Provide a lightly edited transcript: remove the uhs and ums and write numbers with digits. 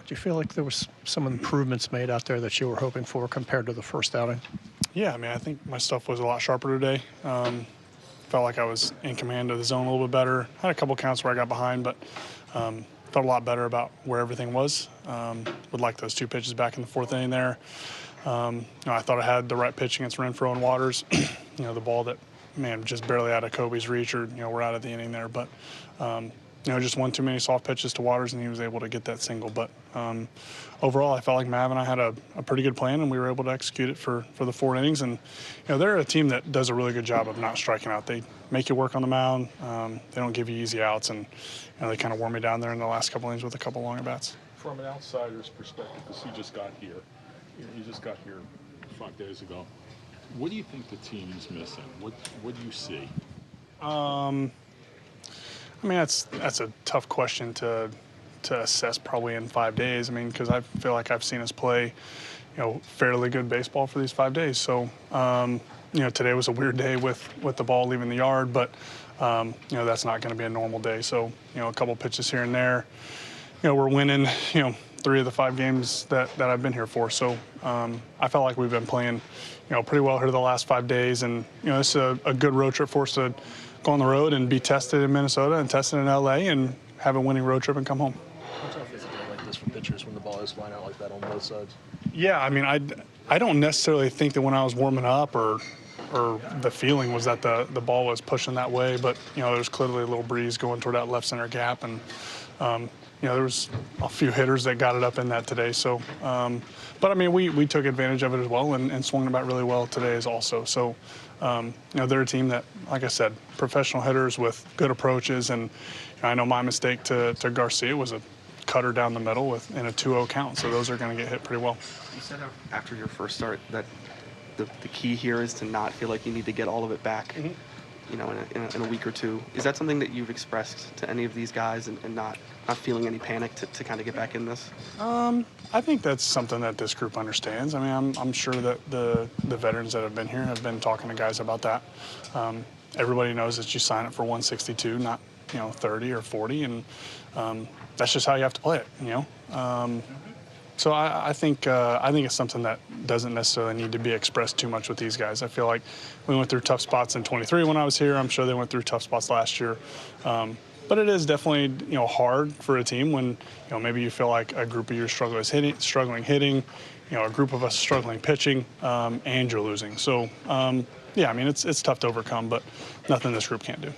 Do you feel like there was some improvements made out there that you were hoping for compared to the first outing? Yeah, I mean, I think my stuff was a lot sharper today. Felt like I was in command of the zone a little bit better. Had a couple counts where I got behind, but felt a lot better about where everything was. Would like those 2 pitches back in the 4th inning there. I thought I had the right pitch against Renfroe and Waters. The ball that, man, just barely out of Kobe's reach, or we're out of the inning there. But just one too many soft pitches to Waters, and he was able to get that single. But overall, I felt like Mav and I had a pretty good plan, and we were able to execute it for the 4 innings. And they're a team that does a really good job of not striking out. They make you work on the mound. They don't give you easy outs, and they kind of wore me down there in the last couple innings with a couple long at bats. From an outsider's perspective, because he just got here, he just got here 5 days ago. What do you think the team is missing? What do you see? I mean, that's a tough question to assess probably in 5 days. I mean, because I feel like I've seen us play, fairly good baseball for these 5 days. So, today was a weird day with the ball leaving the yard, but that's not going to be a normal day. So, a couple pitches here and there. We're winning, 3 of the 5 games that I've been here for. So I felt like we've been playing, pretty well here the last 5 days. And, it's a good road trip for us to go on the road and be tested in Minnesota and tested in LA and have a winning road trip and come home. How tough is a day like this for pitchers when the ball is flying out like that on both sides? Yeah, I mean, I don't necessarily think that when I was warming up or the feeling was that the ball was pushing that way, but, there was clearly a little breeze going toward that left center gap. And, there was a few hitters that got it up in that today. So, but I mean, we took advantage of it as well and swung the bat really well today as also. So, they're a team that, like I said, professional hitters with good approaches. And I know my mistake to Garcia was a cutter down the middle in a 2-0 count. So those are going to get hit pretty well. You said after your first start that the key here is to not feel like you need to get all of it back. Mm-hmm. In a week or two. Is that something that you've expressed to any of these guys and not feeling any panic to kind of get back in this? I think that's something that this group understands. I mean, I'm sure that the veterans that have been here have been talking to guys about that. Everybody knows that you sign up for 162, not 30 or 40, and that's just how you have to play it. So I think it's something that doesn't necessarily need to be expressed too much with these guys. I feel like we went through tough spots in 23 when I was here. I'm sure they went through tough spots last year. But it is definitely hard for a team when maybe you feel like a group of you struggling hitting, a group of us struggling pitching, and you're losing. So yeah, I mean it's tough to overcome, but nothing this group can't do.